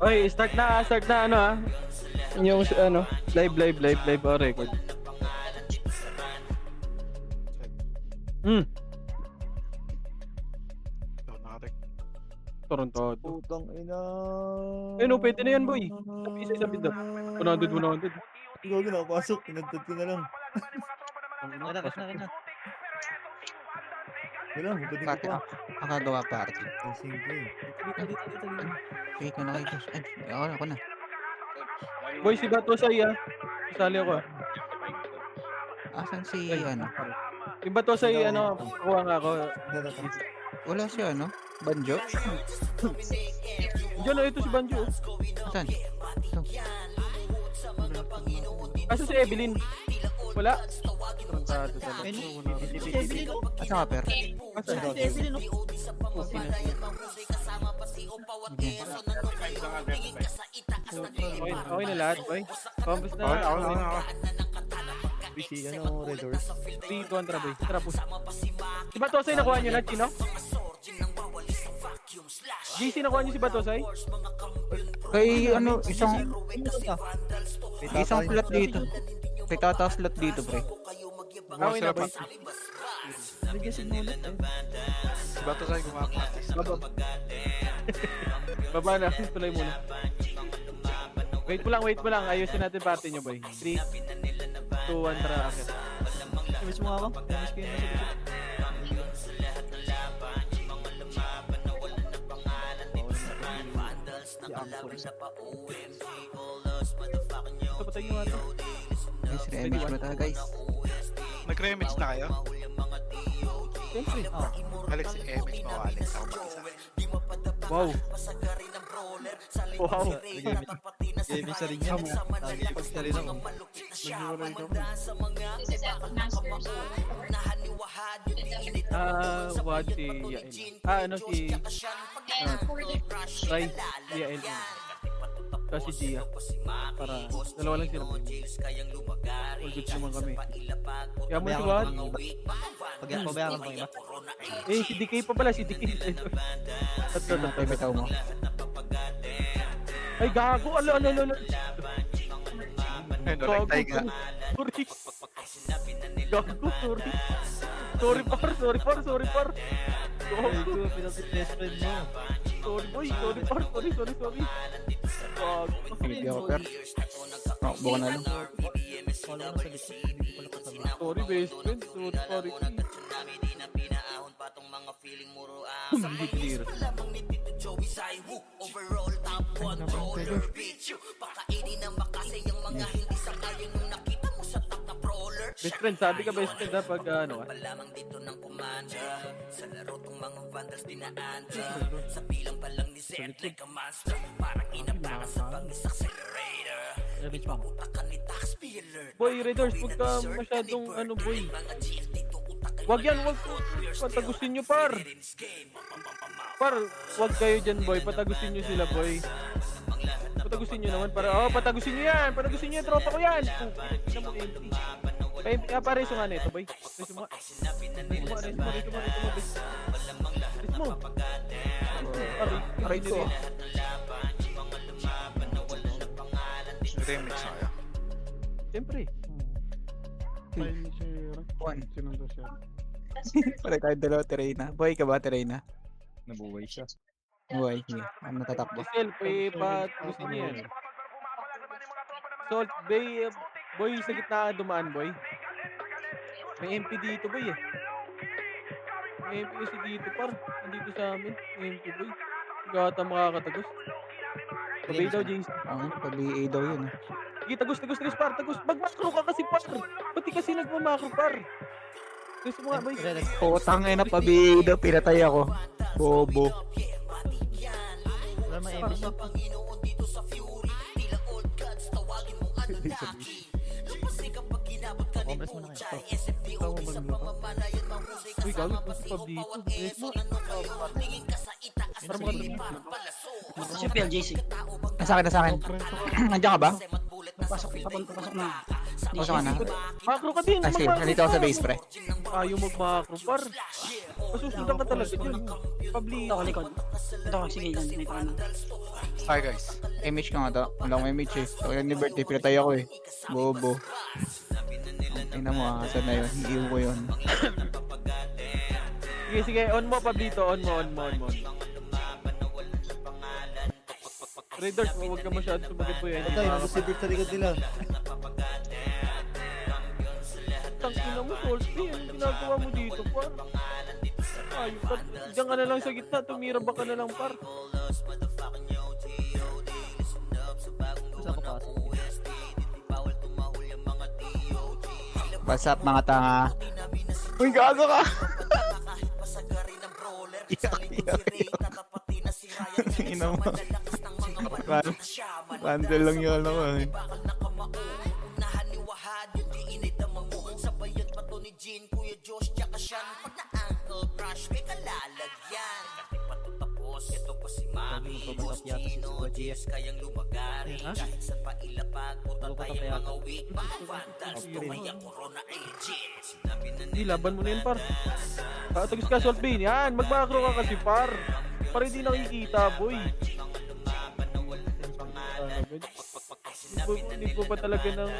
Oy, start na ano ah. Yung ano, live o record. Toronto. Putang ina. Eh no, pwede na yan boy. Isa bid daw. 100. Ikaw ginapasok, pinagtad ko na lang. Kaya. Wala, pwede ko Pati pa. akagawa party. Lasing ko eh. Dito. Okay, ko na kayo. Ay, ako na. Boy, si Batosay ah. Sasali ako ah. Asan si ano? Si Batosay ano, kuha nga ako. Wala si ano? Banjo? Diyan na ito si Banjo. Asan? Ito. Asa si Evelyn? Wala. Tarantado talaga. Asan ka, Per? Asa si Evelyn? Okay na lahat, boy. Pambus na. Ako. Busy, ano, Red Horse. 3 kontra, boy. Tara, push. Si Batosay nakuha nyo na, Chino? JC nakuha nyo si Batosay? Kay ano, isang slot dito. Kay tataas slot dito, pre. Okay na, boy. Bato sa'yo gumakas. Baba na, tuloy muna. Wait mo lang. Ayusin natin party nyo, boy. 3, 2, 1, tara, akit. Miss mo ako? Miss ko yun nasa Ito, patay nyo ata. Guys, re-image mo tayo, guys. Nag-remix na kayo? Siyempre. Alex, image mo Alex. Ako mag-isa. Wow. Wow. Gaming sa rin yan. Pagsa rin ako. Naghiwalay kami. This is at Masters. What si Yael? Ano si And for the Rai? Yael. Tapos si Gia. Para dalawa lang sila. All good naman kami. Kaya mo si What? Pabayaran ko iba. Eh, si DK pa pala. Si DK. Tatlo. Kay bitaw mo. Ay, gago. Alo. Ano, nagtay ka. Sorry. Gago, sorry. Sorry par. Gago. Pinapit best friend mo. Sorry boy, sorry. Gago. Hindi ako, Per. Buka na lang. Follow mo sa likod. Hindi ko pala kasama. Sorry best friend, sorry. Hindi clear. Overall top controller beat you. Pakainin ng makasay ang mga hindi sangayon yung nakita mo sa top na brawler. Best friend, sabi ka best friend ha pag ano Pa lamang dito ng commander. Sa laro tong mga vandals dinaanda. Sa bilang pa lang ni Zed like a monster. Parang ina para sa bangis accelerator. Ipaputakan ni tax spiller. Boy, Raiders, huwag ka masyadong ano boy. Wag yan, wag. Patagusin nyo par. Par, wag kayo dyan boy. Patagusin nyo sila boy. Patagusin nyo naman para. Oh, patagusin nyo yan. Tropa ko yan. Ina mo empty. Kaya pare reso nga nito boy. Reso mo. Aray ko. Remix na kayo. Siyempre. One. Pare tayo dalawa, Terena. Buhay ka ba, Terena? Nabuhay siya. Buhay. Sige. Ano natatakbo? Gisel, patagusin nyo yan. Salt Bay, boy, sa gitna dumaan boy. May MP dito boy eh. May MP kasi dito par. Nandito sa amin. May MP boy. Hindi ata makakatagos. Pabay daw JC. Pa-BA daw yun. Sige, tagos par. Mag-macro ka kasi par. Pati kasi nagmamakro par. Gusto mo nga boy. Putang ina, pa-BA daw. Pinatay ako. Bobo. Wala mga episode. Obras mo na kayo. Uy, gawin mo si Pab dito. Yes mo. Si PLJC. Sa akin. Nandiyan ka ba? Papasok na. Pasok ka na. Macro ka din. Ah, sige. mag-macro Nandito ako sa ka. base, pre. Ayaw mag-macro, par. Masusundan ka talaga dyan. Pabli. Ito ako likod. Ito ako, sige yan. Dito ka na. Hi guys. MH ka nga to. Wala akong MH eh. Kaya ni birthday, pinatay ako eh. Bobo. Tingnan mo ah, saan na yun? Iiw ko yun. Sige, sige. On mo, Pablito. On mo. Raiders, huwag ka masyado sumagat po yan. Patay, nagusibit sa likod nila. Tangina mo, Solsty. Anong ginagawa mo dito, par? Ay, diyan ka na lang sa gitna. Tumira ba ka na lang, par? Saan ka pasok? What's up mga tanga? Uy, gago ka! Ina mo. Cancel lang yun ako eh. Kayang lumagari kahit sa pailapag o tatay ang mga weak Vandals tumaya corona ay legit. Sinabi na Hindi, laban mo na yun, par. Tagos ka, Solbin. Yan, mag-macro ka kasi, par. Para hindi nakikita, boy. Hindi po pa talaga ng,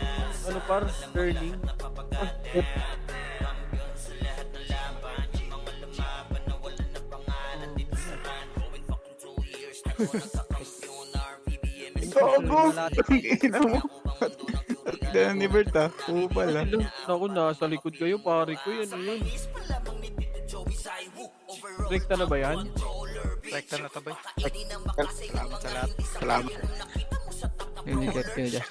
ano, par, turning. Gago! Ina mo. Ganun ni Bert ah. Oo pala. Ako, nasa likod kayo, pare ko. Yan, yun. Rekta na ba yan? Rekta na tabay. Salamat sa lahat. Salamat. Liligat kayo dyan.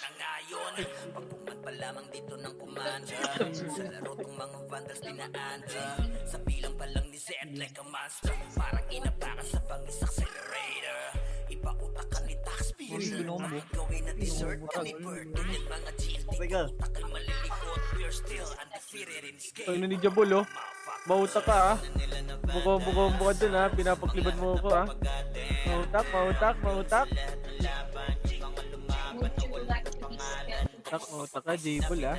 pa lamang dito ng kumanda. Sa laro tong mga vandals pinaanda. Sa bilang pa lang ni Zed like a monster. Parang inapakan sa pang-accelerator. Ipautak ka ni taxpayer. Bakit gawin na dessert ka ni Bird? Yan mga GLT. Utak ay malilikot. We're still undefeated in this game. Ito ni Jabul, oh. Mautak ka, ah. Buko dun, ah. Pinapakliban mo ako, ah. Mautak. Would you like to be scheduled Mautak ka, Jabul, ah.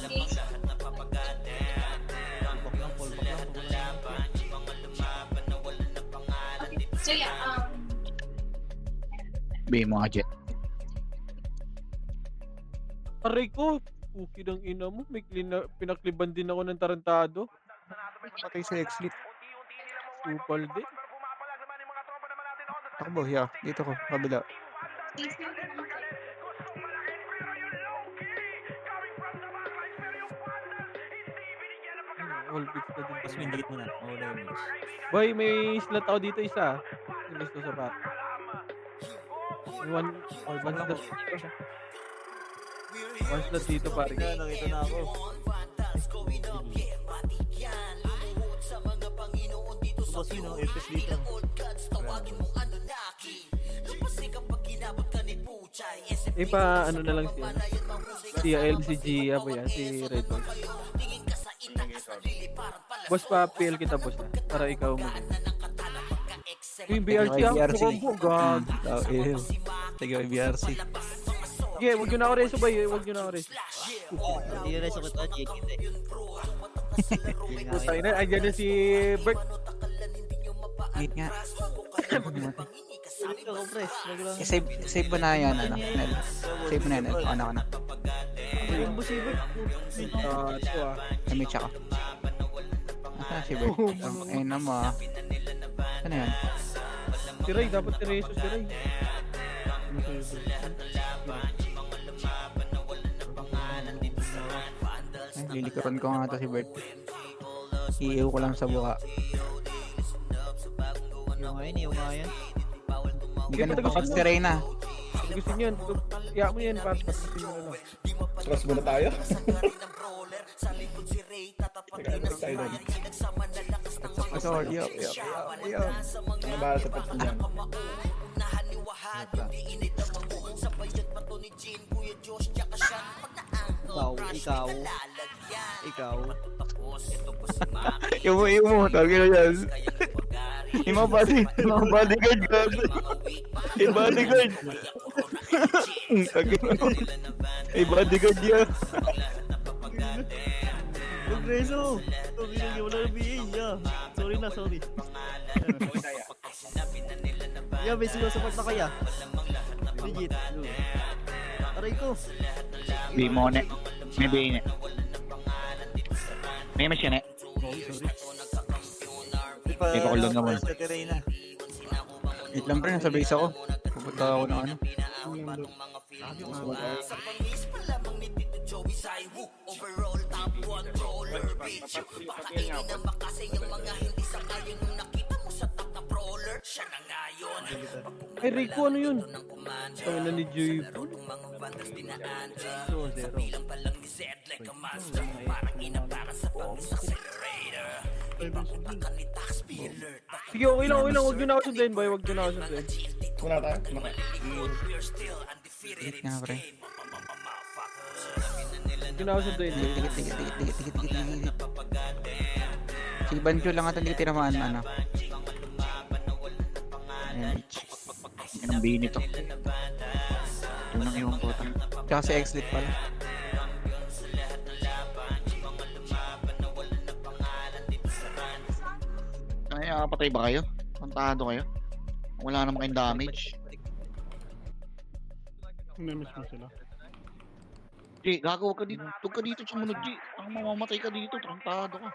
days? Okay, so yeah, Be mga jet. Aray ko. Puki ng ina mo. May pinakliban din ako ng tarantado. Patay sa X-Lit. Supal din. Takbo, yeah. Dito ko, kabila. please note that I'm like, All bits na din. Tapos may dikit mo na. Mawala yung miss. Boy, may slot ako dito isa. Yung gusto sa back. One slot dito. One slot dito, pare. Kaya nakita na ako. Tapos yun, ang FS dito. Ano na lang siya. Si LCG, ba yan? Si Red Bull. Boss, pa-PL kita, boss, ha? Para ikaw mo. Yung BRC, ah. BRC. Gag. Oh, ew. Sige, BRC. Sige, huwag nyo na ako reso, boy. Huwag nyo na ako reso. Hindi na rin sa kuto, JK. Puta, ina. Andyan na si Bert. Wait nga. Ulit ako, press. Wag lang. Save ba na yan, ano? Nel? Save mo na yan, Nel. Ako na. Yung musibo. Ito, ah. Namit siya ko. Nasaan si Bert? Ayun na mo ah. Ano yan? Si Ray, dapat si Reso si Ray. Ay, lilikuran ko nga ito si Bert. Iiw ko lang sa buka. Yung nga yan. Hindi ka nagpapat si Reyna. Kung gusto nyo yan, kaya mo yan, para patusin mo na lang. Trust mo na tayo? Ito, yo. Ano ba sa pagod niyan? Ikaw. Iuwi mo, tawag na yan. Yung mga bodyguard gago. Yung bodyguard. Ay, bodyguard yan. Progreso! Ito, binigyan mo lang ng BA, yeah. Sorry na, sorry. Yeah, may sinusupport na kaya. Legit. Aray ko. Di mo ne. May bihin ne. May mas yan eh. May pakulong naman. Sa terrain na. Wait lang pre, nasa base ako. Pupunta ako ng ano. Sa pangis pa lamang ni Tito Joey Saiwu. Overall top one roller bitch. Pakainin na makasay ang mga hindi sa kayo nung nakita mo sa top na brawler. Siya na ngayon. Ay, Rico, ano yun? Tawin na ni Joy. Mga vandals dinaan. 2-0. Bilang pa lang ni Zed like a monster. Parang ina para sa pangis accelerator. Ipaputakan ni Tax Spiller. Sige, okay lang. Huwag nyo na ako sunduin, boy. Huwag nyo na ako sunduin. Muna tayo. Muna. Dikit nga pre. Huwag nyo na ako sunduin. Dikit. Si Banjo lang ata hindi tinamaan ano. MH. Yan ang bihin nito. Yun ang iwan po. Tsaka si X-Lit pala. Ay, patay ba kayo? Pantado kayo? Wala naman kayong damage. Namiss mo sila. G, gago ka dito. Tug ka dito, sumunod G. Ang mamamatay ka dito, trantado ka.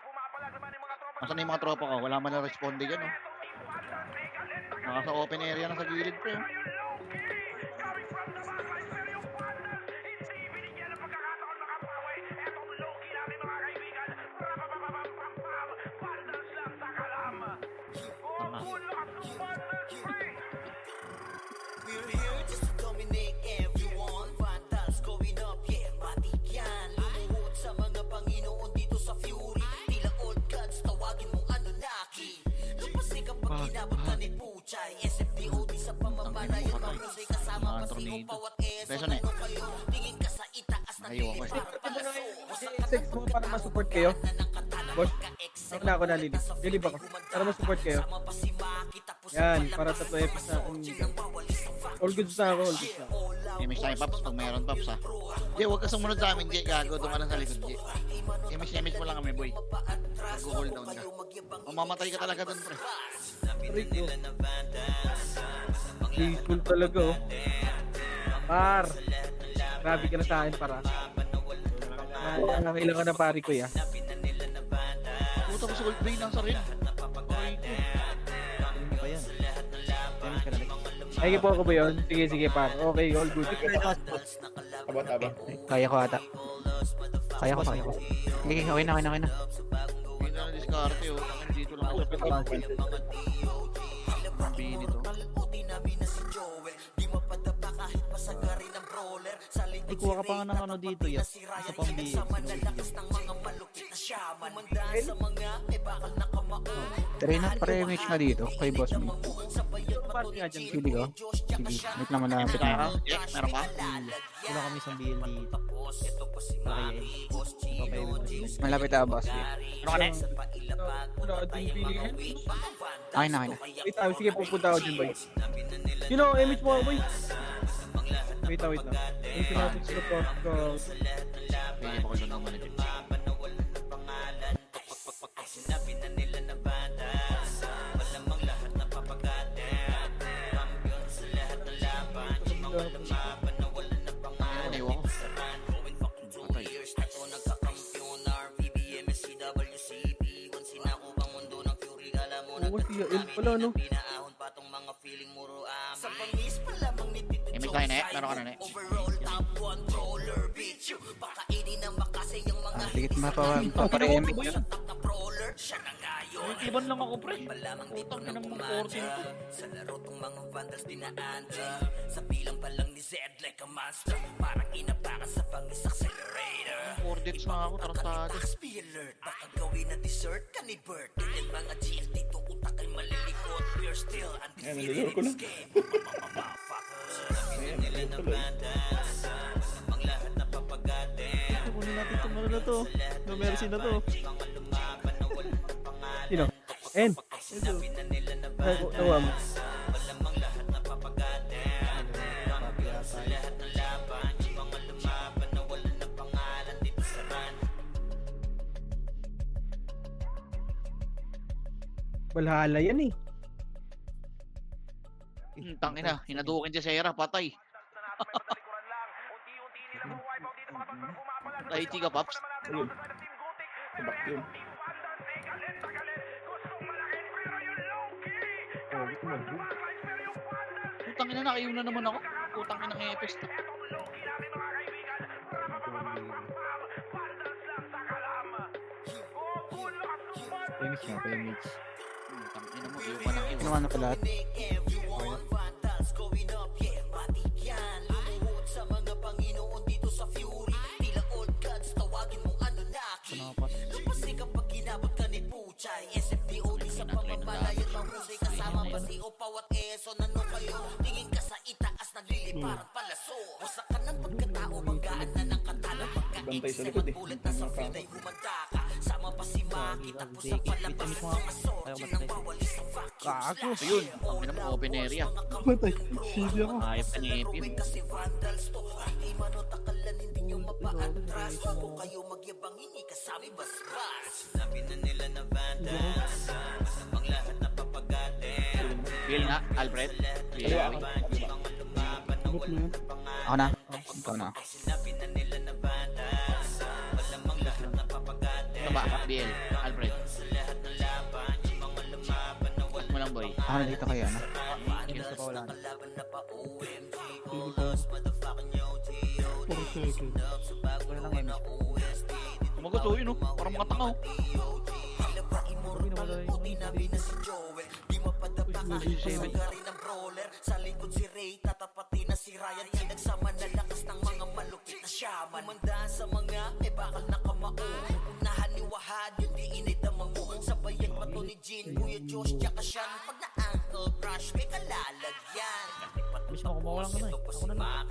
Nasaan na yung mga tropa ko? Wala man na responde dyan, oh. Nasa open area na sa gilid ko, oh. We're here just to dominate everyone. Vandals going up, yeah, matik yan. Lumuhod sa mga Panginoon dito sa Fury. Tila old gods, tawagin mong Anunnaki. Lupas kapag inabot ka ni Puchay. SFDOD sa pamamalayan, mahusay kasama pasihong bawat Beso eso. na eh. Ano kayo? Tingin ka sa itaas ng Ayaw ako eh. parang palaso. Text mo para ma-support kayo. Boss, ako na lilib. Lilib ako. Para ma-support kayo. Yan, para sa 2 episodes na. All goods na ako, all goods na ako. Image tayo, Paps, pag mayroon, Paps, ha. G, huwag ka sumunod sa amin, G. Gago, doon ka lang sa likod, G. Image mo lang kami, boy. Mag-hold down ka. Mamamatay ka talaga doon, pre. Rico. Peaceful talaga, oh. Par. Grabe ka na sa akin, para. Kailangan na pari ko, ya. Puta ko sa Gold Bay, nasa rin. Ano pa yan? Damage ka na rin. Ay, po ako ba yun? Sige, par. Okay, all good. Abot. Kaya ko ata. Kaya ko. Sige, okay na. Hindi na na-discarte, oh. Tangan dito lang ako sa pitin. Ang bihin nito. Ay, kuha ka pa nga ng ano dito, ya. Isa pang BA. Try na, pre-image nga dito. Kay Boss B. Party nga dyan. Sige, oh. Sige, wait lang malapit na. Meron ka? Wala kami isang BL dito. Okay, ito kayo mo. Malapit na, Boss B. Ano ka na? Wala ka din pilihan. Okay na. Wait, sige, pupunta ako dyan, boy. You know, image mo, boy. Wait lang. Yung sinapit sila po. Pwede pa ko doon naman ito. Naiwan ko. Patay. Oo, siya. Wala, no? Image tayo na, meron ka na, ne? Dikit mapapare-image yun. Iban lang ako, pre. Putang ina ng mga 14 ko. Sa laro tong mga vandals dinaan. Sa bilang pa lang ni Zed like a monster. Parang inapaka sa pangis accelerator. 4 deaths na ako, tarantado. Tax Spiller, baka gawin na dessert ka ni Bert. Yan mga GL dito, utak ay malilikot. We're still undefeated in this game. Motherfuckers, sabi na nila na bandas. Ang lahat na papagate. Kunin natin itong ano na to. No mercy na to. Sino? En. Ito. Nawa mo. Walamang lahat na papagate. Papi yata Balhala yan eh. Tangina, hinadukin si Sera, patay. Tahiti ka, Paps. Ayun. Tabak yun. Putang ina, nakaiyon na naman ako. Putang ina ng epes to. Pemix na, Pemix. Putang ina mo, iyo pa ng iyo. Kinuha na pa lahat. Bantay sa likod eh. Kago. Ayun, tangina mo, open area. Patay. Shidi ako. Ayop ka ni Epi. Feel nga, Alfred. Feel Kaliwa nga. ako. Ako na. Ikaw na. Ito ba, BL, Alfred. Huwag mo lang, boy. Ako na dito kayo, ano? Gusto pa wala. Wala lang ano. Sumagot, oh, yun, oh. Parang mga tanga, oh. Miss mo, kumawalan ka na eh. Ako na lang.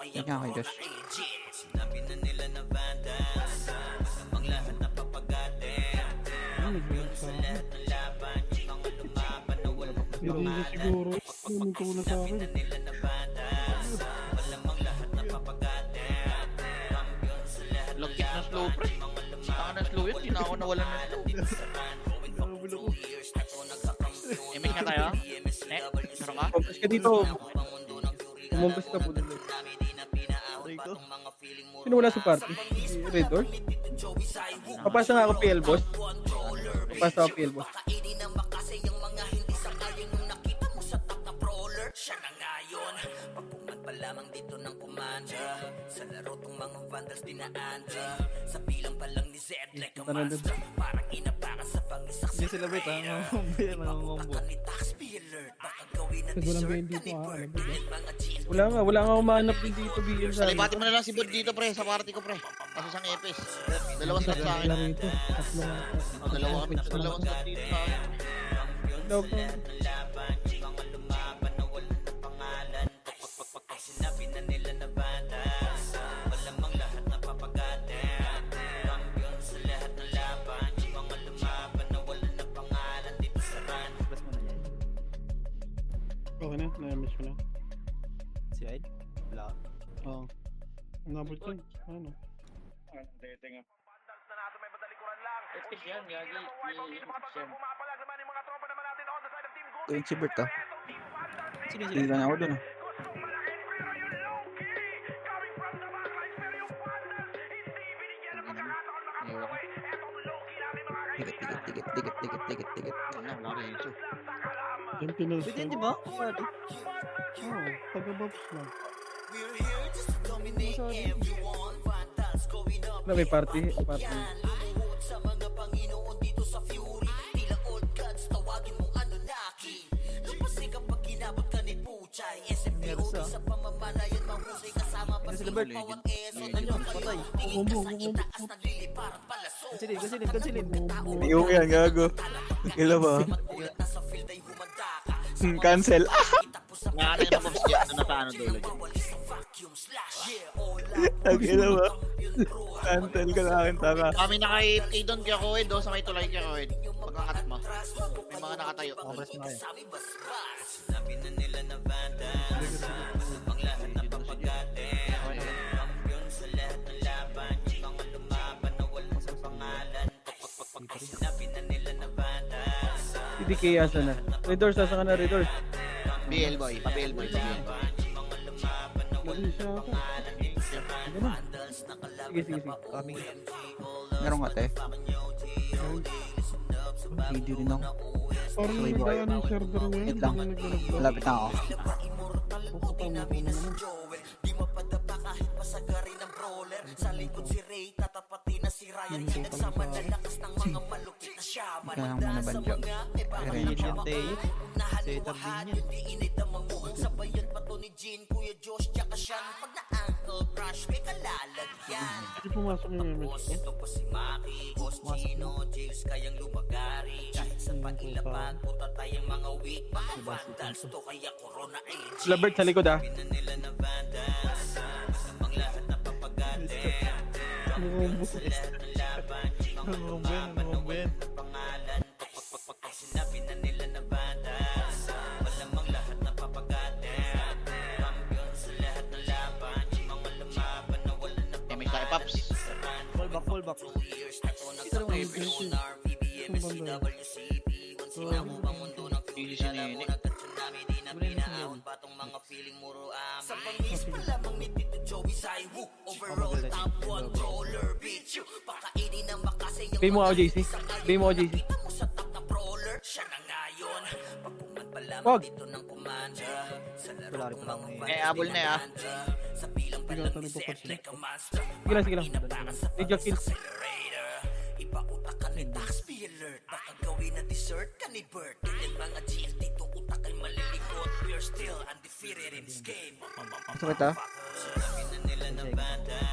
Hindi nga kayo, Josh. Hindi siguro. Lumutong na sa akin. Lagkit na slow, pre. Saka na slow yun, di na ako nawalan ng slow. Image na tayo? Nek, meron ka? Kumpas ka dito. Kumpas ka po dito. Sino wala sa party? Si Red Horse? Papasa nga ako PL boss. Papasa ako PL boss. Lamang dito ng commander sa laro tong mga vandals dinaanda sa bilang pa lang ni Zed like a monster parang inapakan sa pangisak Hindi sila bait, ha? Nangongombo. Walang ganyan dito ha. Alam mo ba? Wala nga umahanap din dito BL sa akin. Salibati mo na lang si Bod dito, pre, sa party ko, pre. Kasi siyang epes. Dalawang slot sa akin. Laro ito. Tatlong. Oh, dalawang slot dito sa akin. Dog. Okay na, na-miss mo na. Si Ed? Wala. Oo. Nabot yun. Ano? Escape yan, gagi. Siyem. Ito yung si Bert, ah. Hindi ka na ako dun, ah. Tikit. Wala, wala rin ito. Yung pinulse. Pwede yun, di ba? Pwede. Oo, taga-bobs lang. Wala may party. Party. Mersa. Ano sila Bert? Ano? Patay. Kansilin. Yung yan, gago. Kila ba? Cancel. Nga yung mga dyan, ano sa ano dulo dyan. Kila ba? Cancel ka na akin, tama. Kami naka-AFK doon kaya Koed, do, sa may tulay kaya Koed. Pagkakat mo. May mga nakatayo. Oras na kayo. DK asa na. Redors, asa ka na, Redors? BL boy, pa-BL boy, sige. Lagi siya ako. Sige, sige, sige. Kami. Meron nga, te. Video rin ako. Parang nagdaan yung server ngayon. Wait lang. Hindi naglalaglag. Malapit na ako. Puputama ko na naman. Kaya muna banjo. Meron siya. Setup din yan. Hindi pumasok yung MH ko. Labert sa likod ah. MX tayo, Paps. Full back. Easy si Nene. Pay mo ako, JC. Pay mo ako, JC. Wag. Wala rin pala akong Abol na ah. Pagkatan pa sila. Sige lang. Need your kills. Masakit ah.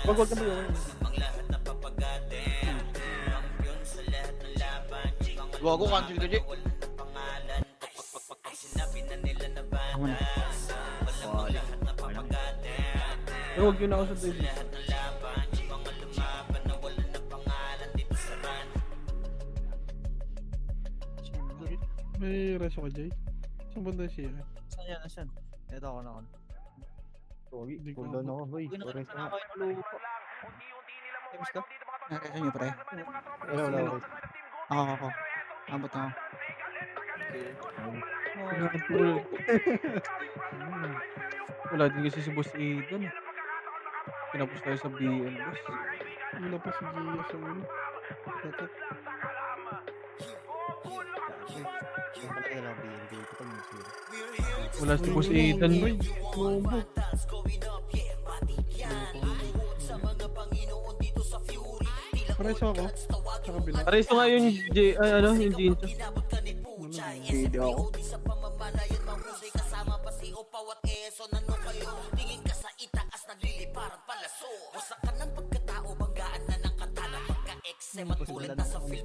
Wag ka mo yun. Gago, cancel ka, Jay. Ako na. Pero wag yun ako sa TV. May reso ka, Jay? Saan banda siya? Saan yan? Saan? Ito ako na ako. Hindi ko Cooldown ako, boy. Oras na ako yung lupa. Times ka? Nakita niyo, pre. Wala. Ako. Abot na ako. Wala din kasi si Boss Aidan. Pinapos tayo sa BL, boss. Wala pa si Gia sa ulo. Tatak. Malaki lang binigay ko pag nag-zero. Wala si Boss Aidan, boy. Bobo. Pareso ako. Sa kabila. Pareso nga yung yung Jinto. Video ako.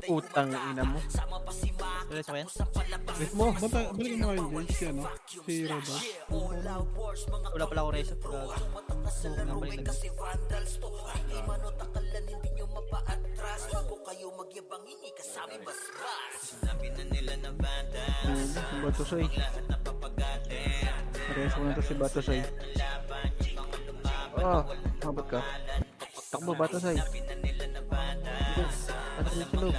Putang ina mo. Pareso ko yan? Wait mo. Balikan mo kayo, Jay. Si ano? Si Roda. Wala pala ako reset. Balik na. Si Batosoy. Pareho ko na to si Batosoy. Abot ka. Takbo, Batosoy. Ito, anak niyo sa loob.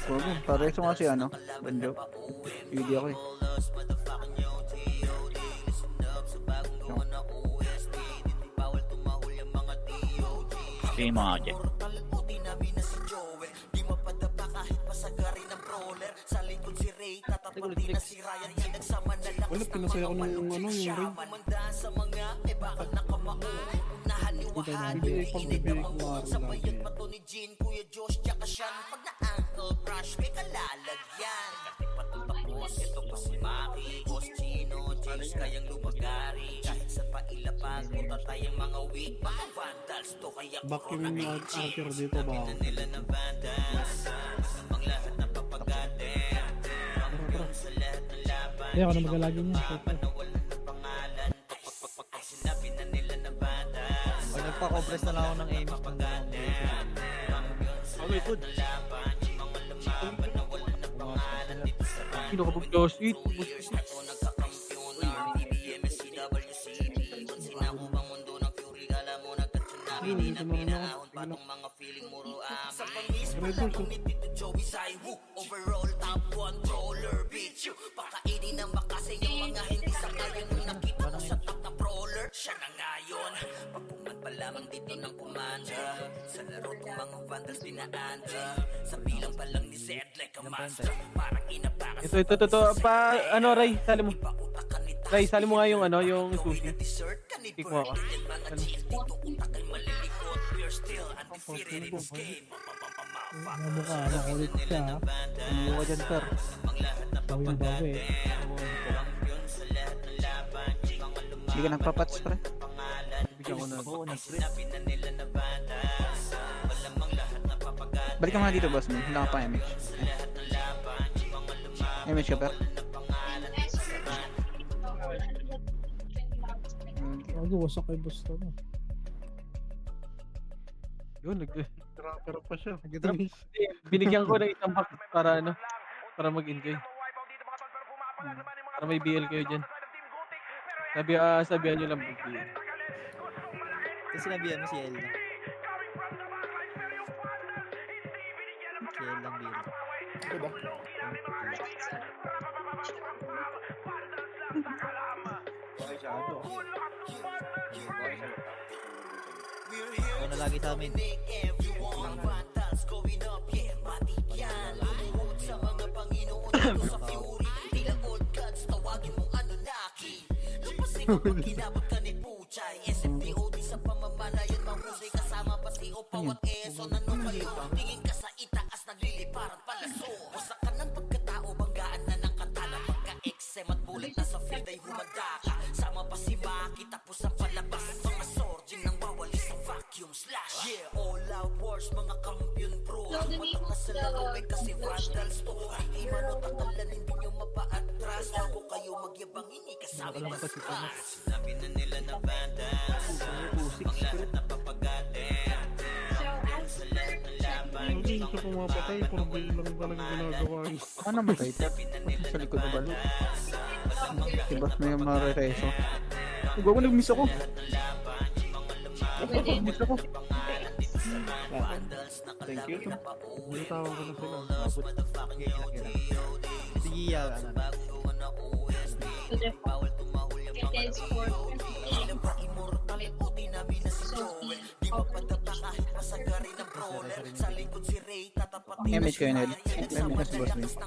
Huwag pareho nga si ano, Banjo. Hindi ako eh. Sige mga Jay. Wala, pinasaya ko ng yung ring. Hindi pagbibigay ko nga rin lagi. Back yung archer dito ba? Kaya ako na magalagi niya. Pag nagpa-compress na lang ako ng aim, pag Okay, good. Sino ka pag-close it? Hindi naman ako. ba tong mga feeling muro amin? Sa pangis mo lamang ni Tito Joey Saiwu, overall top controller, bitch. Pakainin ng makasay yung mga hindi sa kaya nung nakita mo sa top na brawler. Siya na ngayon, pagpuman pa lamang dito ng kumanda. Sa laro tong mga vandals dinaanda. Sa bilang pa lang ni Zed like a monster. Parang inabaka sa Ito. Pa, ano, Ray, sali mo. Ray, sali mo nga yung, ano, yung sushi. Tik mo ako. Namukha, nakulit siya ha. Ano ka dyan, sir? Bawi na bawi eh. Hindi ka nagpapats, pre. Bigyan ko na. Oo, nag-trip. Balik ka muna dito, boss. Wala ka pa MH. MH ka, per. Bago, wasak kay boss to. No? Yun, Trapper pa siya. Nag-drop. binigyan ko ng isang pack para ano, para mag-enjoy. Para may BL kayo dyan. Sabihan nyo lang pag BL. Kasi sinabihan mo si El na. Si El lang bill. Ito ba? Ako na lagi sa amin. Inabot ka ni Puchay, SMDOD sa pamamalayan, mahusay kasama pa si Opaw at ESO. Nanong kayo, tingin ka sa itaas, nagliliparan palaso. Wasak ka ng pagkatao, banggaan na ng katana. Pagka-exem at bullet na sa field ay humanda ka. Sama pa si Maki, tapos ang palabas. Mga sorgin nang wawalis ang vacuum slash. Yeah, all out wars, mga kampiyon bro. Matak na sa laro eh kasi vandals to. Di man o takalan, hindi nyo mapa-atras. Bago kayo magyabang, hindi kasama mas. Sinabi na nila na bandas, ang lahat na papagatin. Sa lahat ng laban, Hindi siya pumapatay. Puro bail lang talaga ginagawa niya. Ano naman tayo? Sa likod na balo. Diba? May marireso. Huwag mo nag-miss ako. Nag-miss ako. Thank you. Natawa ko na sila. Sige, ano. It is for MH kayo, Ned. MH na boss mo.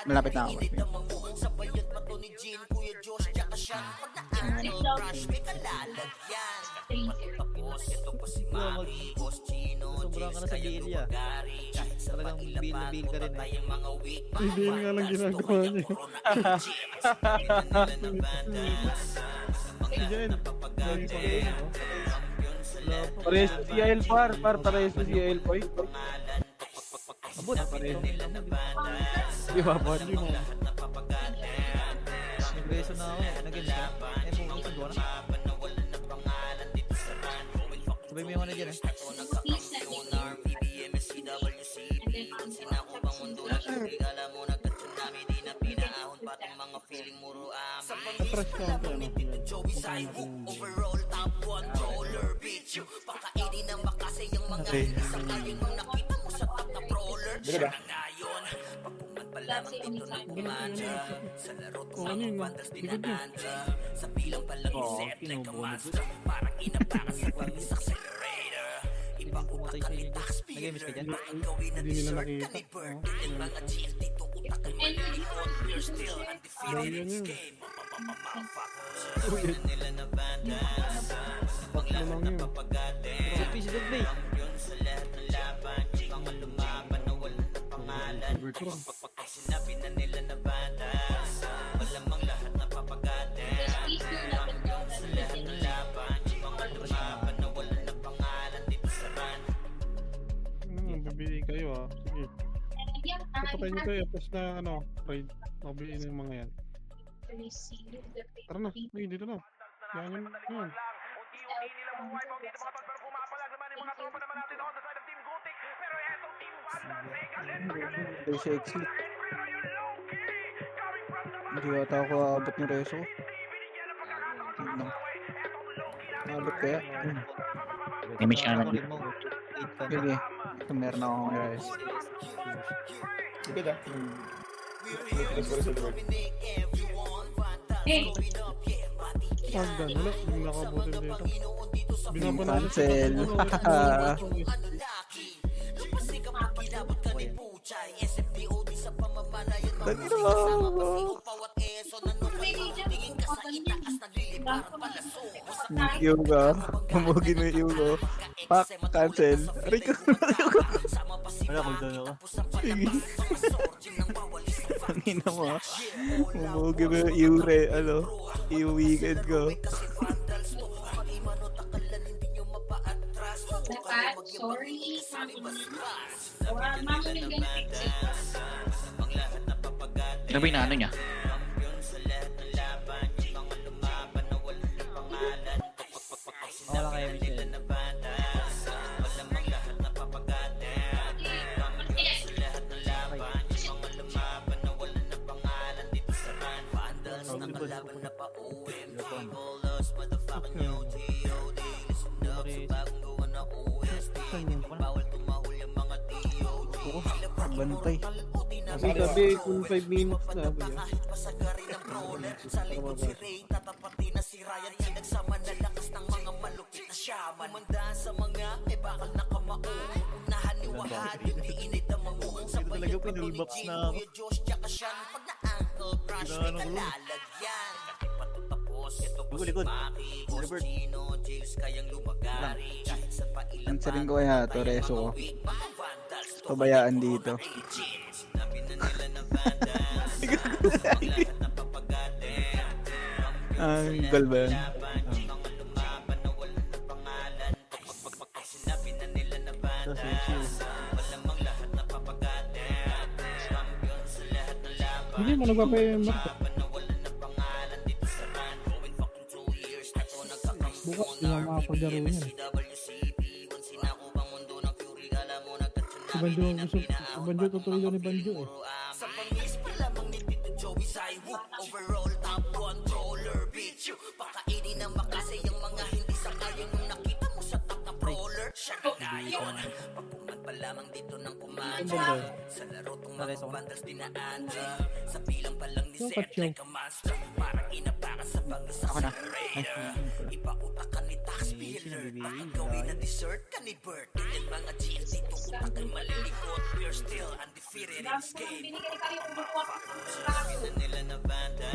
Malapit na ako. Sobrang ka na sa BL ya. Talagang BL ka rin eh. Hindi nga lang ginagawa niya. Yan. Lagi pa rin. Parehas to si Yael, par. Parehas to si Yael, boy. Abot. Di ba, par? Nagreso na ako. Nag-games ka. Eh, kung sa doon na. Sabay mo yung ano dyan eh. Atras ka ako. Overall top controller, bitch. Pakainin ng makasay yung mga hindi sa kaya nung nakita mo sa top na brawler. Siya na ngayon, pagpuman pa lamang dito ng kumanda. Sa laro tong mga vandals dinaanda. Sa bilang pa lang ni Zed like a monster. Parang inabaka sa pangis accelerator. Ibang utak ka ni tax Nag-games ka dyan? Gawin na Hindi nila dessert nakita. ka ni Bird. And mga chill dito utak ay malilikon. We're still undefeated in this game. Motherfuckers. Nila na bandas. Ang lahat na papagatin. Sa PC dog bay. Yun sa lahat ng laban. Mga lumaban na wala na pangalan. Pag sinabi na nila na bandas. Malamang lahat na papagatin. Yun sa lahat ng laban. Mga lumaban na wala na pangalan. Dito sa run. Bibili kayo ah. Sige. Kapatay niyo kayo. Tapos na ano. Raid. Mabiin yung mga yan. Tara na. Ay, dito na. Yan yun. Yan. 36. Hindi yata ako aabot ng reso. Tignan. Abot kaya? Image ka lang. Sige. Ito meron akong guys. Sige na. Matigas ko rin sa lugar. Eh, Pag wala, yung nakabutin dito. Binabanaw ko Cancel. Tangina mo. Yugo. Pumugin mo yung Yugo. Pak, cancel. Aray ko. Wala, kung doon ako. Sige. Tangina mo ha. Pumugin mo yung Iure, yung weekend ko. dapat, sorry, mama nang fix it. Ano ba yung ano niya? Wala kayo, Michelle. Bantay. Sabi, kung 5 minutes na. Talaga pinulbox na ako. Likod. Robert. Cancelin ko kaya to, reso ko. Pabayaan dito. Ang goal ba yun? So, chill. Hindi mo nagpapay yung market. Bukas, di na makapaglaro yan. Si Banjo tutuloy yun ni Banjo eh. Overall top controller bitch pakainin ng makasay yung mga hindi sakay yung nakita mo sa top na brawler siya na yun pagpuman pa lamang dito ng kumanda sa laro tong mga vandals dinaanda sa bilang pa lang ni Zed like a monster parang inapaka sa pangis accelerator ipautakan ni taxpiller baka gawin na dessert ka ni Bert and mga jeans dito utak ay malilikot we're still undefeated in this game nila na banda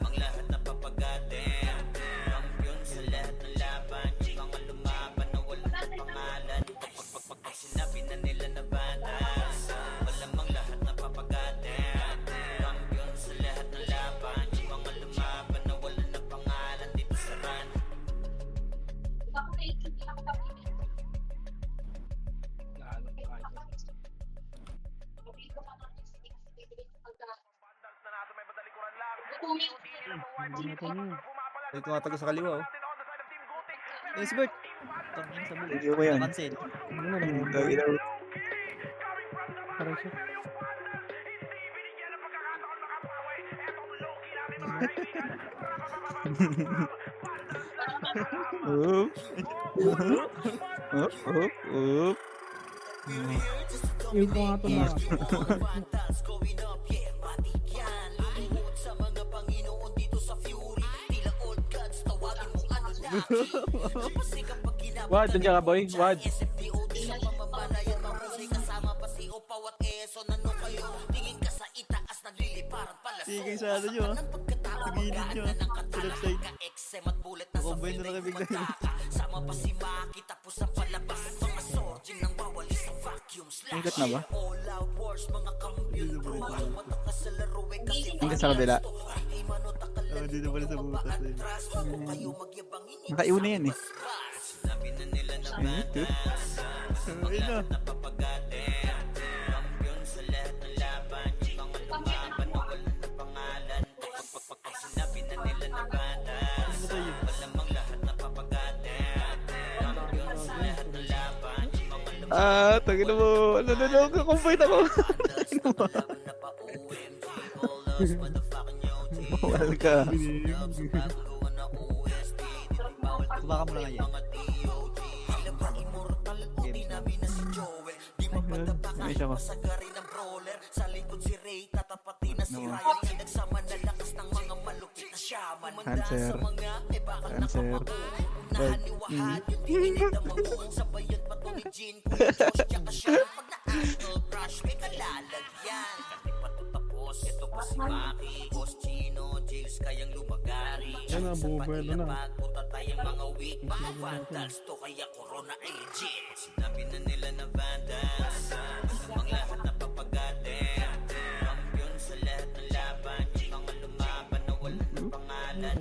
ang lahat na papagatin kampiyon sa lahat ng laban mga lumaban na walang pangalan pag sinabi na nila na banda malamang lahat na papagatin kampiyon sa lahat ng laban mga lumaban na walang pangalan dito sa run Ito nga taga sa kaliwa, oh. Yes, Bert. Tangin sa bulo. Sige mo yan. Cancel. Lagi na. Parang siya. Oop. Oop. Yung ko nga ito na. Wad, nandiyan ka boy? Wad. Sige sa ano nyo, ah. Sa gilid nyo, ah. Sa left side. Combine na lang kayo bigla yun. Ingat na ba? Ingat sa kabila. Dito pala sa butas, eh. Nakaiuna yan eh. Ayun na. Tangin mo. Kakumpait ako. Bawal ka. Baka mo lang yan. May siya ko. Cancer. Cancer. Bad. Ito pa si Maki, Boss Chino, Jails kayang lumagari. Yan na, bumubuelo na. Pagpunta tayong mga weak, mga vandals to kaya corona ay legit. Sinabi na nila na vandals, ang lahat na papagatin. Kampiyon sa lahat ng laban, yung mga lumaban na wala ng pangalan.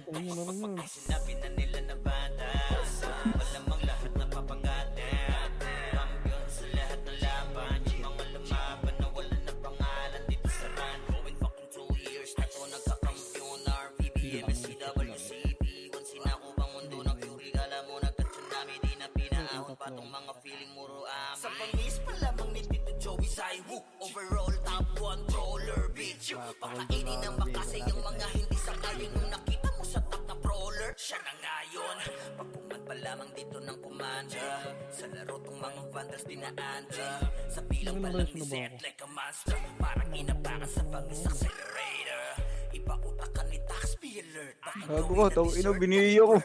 Sinabi na nila na vandals, malamang lahat na papagatin. Kampiyon sa lahat ng laban, yung mga lumaban na wala ng pangalan dito sa run. Going fucking 2 years na to nagkakampiyon RPBM, SCWCP. Once sinako bang mundo ng fury, kala mo nagka-tsunami, di na pinaahon pa tong mga feeling muro amin. Sa bangis pa lamang ni Tito Joey Zaiwu, overall top 1 troller bitch. Pakainin ng makasay yung mga hindi sangayon nung nakita mo sa top na brawler. Siya na ngayon, pagpuman pa lamang dito ng kumanda. Sa laro tong mga vandals dinaanda. Sa bilang pa lang ni Zed like a monster. Parang inapakan sa bangis accelerator. Ipautak ni Taxpi alert. Gago ko, tawag ino, biniliyo ko.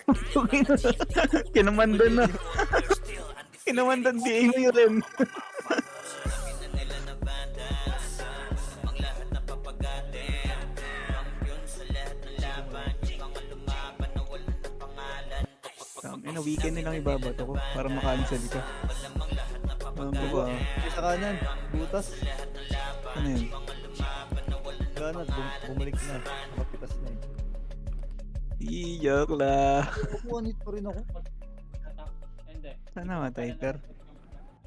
Kinamandan na. Kinamandan di Amy rin. Ino, weekend nilang ibabato ko para makancel ka. Ano ba? Sa kanan, butas. Ano yun? Gana, bumalik na. Nakapitas na yun. Iyak la. Kukuha pa rin ako. Hindi. Sana matay, per.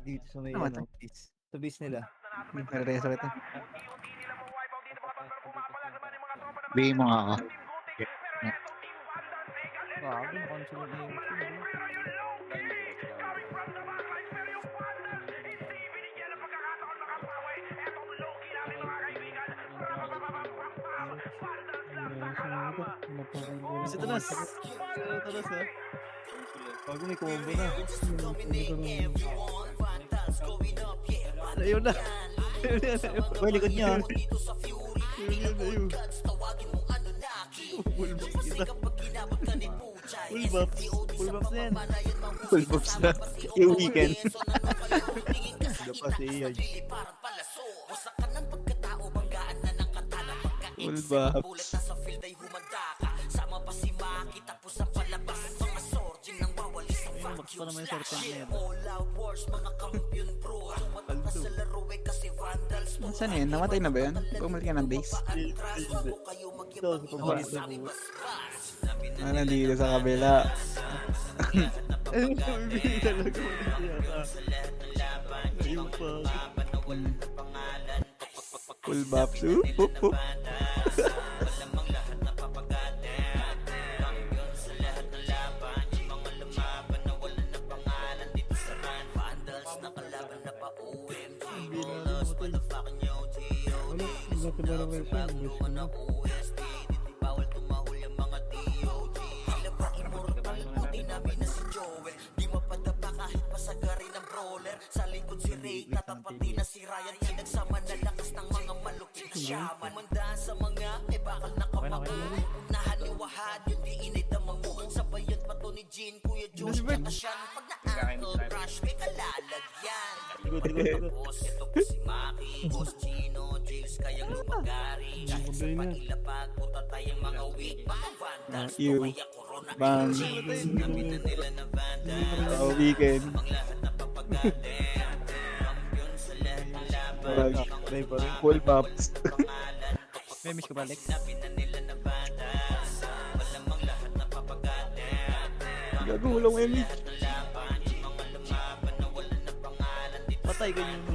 Dito sa may Namatay. base. Sa base nila. Nare-reso kita. Bigay mo nga ako. Grabe, cancel na yun. Bisa tanas. Tanas ha. Bago may combo na. Ayun na. Uy, likod niya. Ayun. Full box kita. Full box. Full box na yan. Full box na. Yung weekend. Sila pa si Iyay. Full box. Max pa naman yung sorting na yan. Saan yan? Namatay na ba yan? Bumalik ka ng base? Ito, sa pagbalit na buwas. Nandito sa kabila. Ayun, bibili talaga ulit yata. Ayun pa. Full box. Oop. Sa likod si Ray, tatapati na si Ryan. Pinagsama na lakas ng mga malupit na shaman. Mandaan sa mga may bakal na kapago. Nahaniwahad yung di inay damang mo. Sabayan pa to ni Jean, Kuya Josh, Katasyan. Pag na-ankle crush, may kalalagyan. Boss, ito po si Maki, Boss Chino, Jails kayang lumagari. Kahit sa pag-ilapag, puta tayong mga weak, mga vandals to kaya corona ay legit. Sinabi na nila na vandals, Oh, weekend. ang lahat na papagatin. Kampiyon sa lahat ng laban, Play pa rin. Full box. May miss ko balik. sinabi na nila na vandals, malamang lahat na papagatin. Gago, walang Emmy. Patay ka yung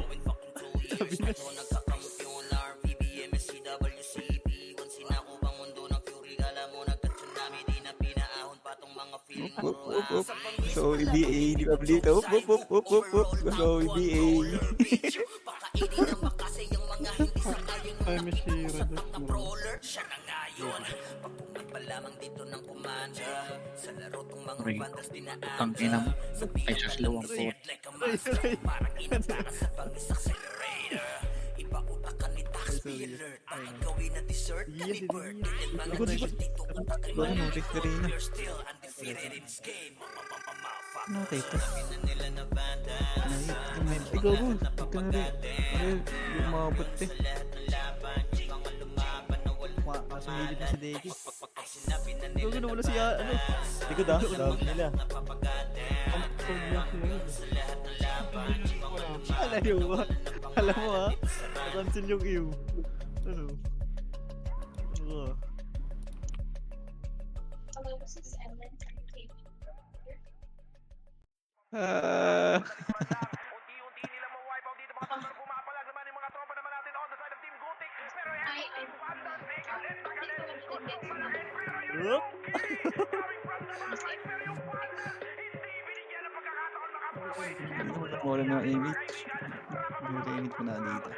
Sabi na nagkakampiyon RPBM, SCWCP. Once sinako bang mundo ng fury, kala mo nagka-tsunami, di na pinaahon pa tong mga feeling muro. So, EBA, di ba blito? So, EBA. Pakainin ng makasay yung mga hindi sangayon Ay, nung may nakita mo sira sa doon. top na brawler. Siya na ngayon, pagpuman pa lamang dito ng kumanda. Sa laro tong mga Ray, vandals tangina mo. dinaanda. Sa Ay, pilang sa palang slawang ni po. Zed like a master. Parang inataka sa pangis accelerator. Ipautakan ni Tax Alert. Bakit gawin na dessert? Kanibert. Ilan mga cheese dito utak ay Bago malilikot. notice ka rin na. We're still undefeated in this game. Ano tayo ito? Na nila na banda. Ay, gago. Ito na rin. Ay, yung mabot eh. Masumilip na si Deki. Gago na wala siya, ano. Likod ah, dami nila. Alam mo ba? Alam mo ha? Cancel yung ew. Ano? Ano ka? Ah. Hup! Wala na image. Narinig ko na dito.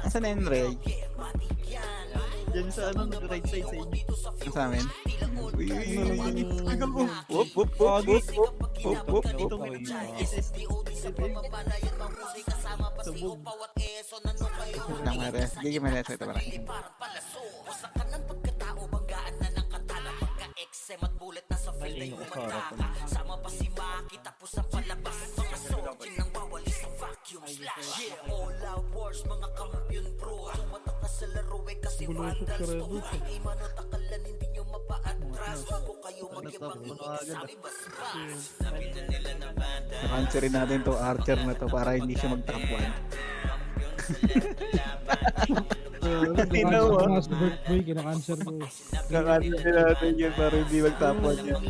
Asan na yung Ray? Yan sa ano, right side sa inyo. Ang sa amin? Uy, uy, uy, uy, uy, gago. Whoop, whoop, whoop, whoop, whoop, whoop, whoop, whoop. Sabog. Lang, Mares. Sige, Mares. Ito pala. At bullet na sa field ay umanda. Sama pa si Maki tapos ang palabas. Mga soldier nang bawalis ang vacuum slash. Yeah, all out wars mga kampiyon bro. Tumatak na sa laro eh kasi vandals to. Ay manotakalan hindi nyo mapa-atras. Bago kayo magyabang iisang ibasbas. Sabi na nila na banda. Nakanswerin natin to Archer na to para hindi siya mag-top 1. Tinaw ah. Birthday, kina-cancer ko. Nakanswerin natin yun para hindi mag-top 1 yan.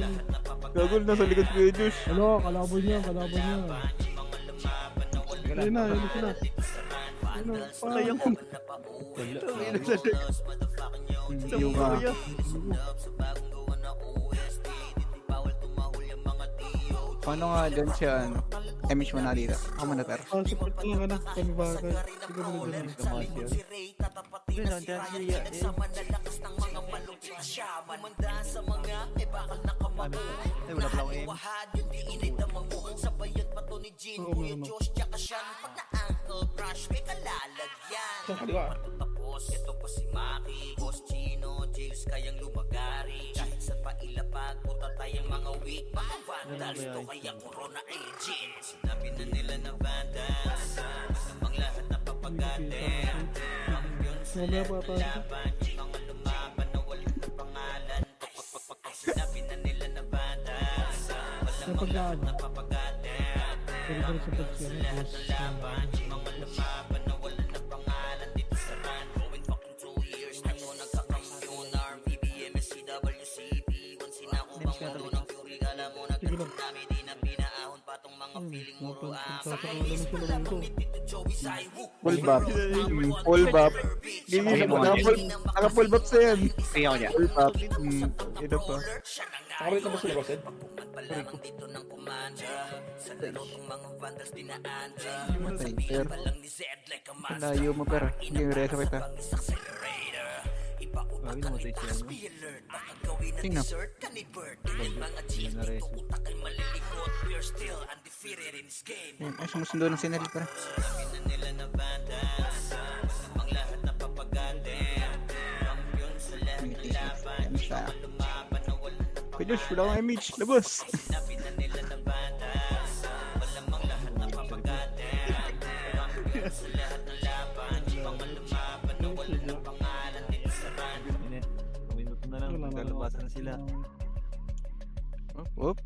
Gagol na sa likod ko yun, Josh. Hello, kalaban niya, kalaban niya. Ayun na, ayun na sila. Ayun na, Kaya ko. Yung Kaya. paano nga dyan siya, ano? Emish mo na dito. Ako muna pero. support ko lang ka na, kami bagay. Hindi ko muna dyan. Hindi, nandiyan siya. Ay, wala pala akong aim. Oo, meron ako. Sa kaliwa. Ito pa si Maki, Boss Chino, Jails kayang lumagari. Kahit sa pailapag, puta tayong mga weak. Mga vandals to kaya corona ay legit. Sinabi na nila na vandals, namang lahat na papagalit. Mamaya pa tayo. Laban, mga lumaban na walang pangalan. Sinabi na nila na vandals, walang mga lahat na papagalit. Pero pero sa pagsiya na, boss. Laban, mga lumaban na walang pangalan dito sa run. Going fucking 2 years na ko nagkakampiyon. RPBM, SCWCP. Once sinako bang mundo ng fury. Alam mo nagkaroon namin di na pinaahon pa tong mga feeling muro. Sa kalis mo lamang ni Tito Joey Saiwu. Full buff. Full buff. Hindi siya naka-full buff sa yan. Kaya ko niya. Full buff. Ito pa. Nakapalit na ba sila, Bossed? Lamang dito ng kumanda. Sa laro tong mga vandals dinaanda. Matay, Sabihin sir. pa lang ni Zed like a master. Layo mo pero. Hindi yung resa kita. Accelerator. Ipautak ka ni Tax Alert. Baka gawin na Tingnan. dessert ka ni Bert. Ilan mga cheese dito utak ay malilikot. We're still undefeated in this game. Ayun, ay sumusundo ng sinali para. Sabi na nila na bandas. Namang lahat na papagalit. Kampiyon sa lahat ng laban. Kamusta? Lumaban na walang Kuya Josh, wala akong image. Labas. Sinabi na nila na bandas. Walamang lahat na papagalit. Kampiyon sa lahat ng laban. Mga lumaban na walang pangalan dito sa run. Minuto na lang, magkalabasan na sila. Whoop.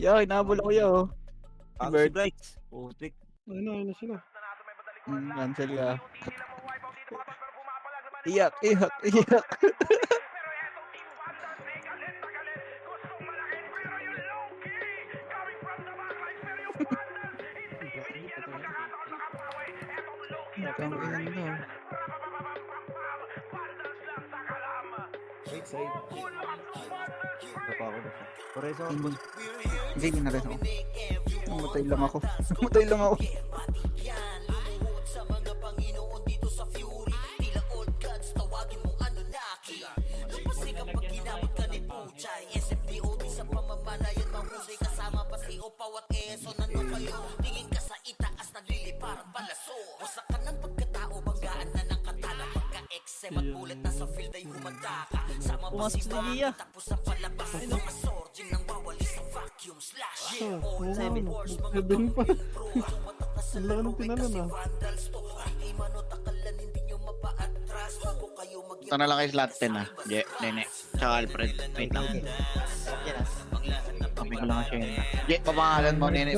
Yo, inahabol ako yo. Ang si Bird. Bright. Putik. Ayun na sila. Cancel ka. Iyak, iyak, iyak. Ang ina. Wait, side. Napa ako na. Pareso. Ibon. Hindi na rin ako. Namatay lang ako. Namatay lang ako. Sa mga Panginoon dito sa Fury, tila old gods, tawagin mong Anunnaki. Napasigang pag ginamit ka ni Puchay, SFDOD sa pamamalayan, mahusay kasama pa si Opaw at Eso. Nano kayo, tingin ka sa itaas, nagliliparang balaso. Wasak ka ng pagkatao, banggaan na ng katana. Pagka-XM at bullet na sa field ay humanda ka. Sama pa si Pumasok sa Baki, Gia. tapos ang palabas ng mga sorging nang bawali sa vacuum slash. Yeah, all Oo, seven ano, wars, mga seven pa. pro, tumatak na sa Ang laki ng laro, tinalo kasi na. vandals to. Hindi manotakalan, hindi nyo mapaatras. Bago kayo Ito na lang kay slot 10 ah. Nene. Tsaka Alfred. Wait lang. Yan ah. Kami ko lang siya yun. Je, papangalan mo, Nene.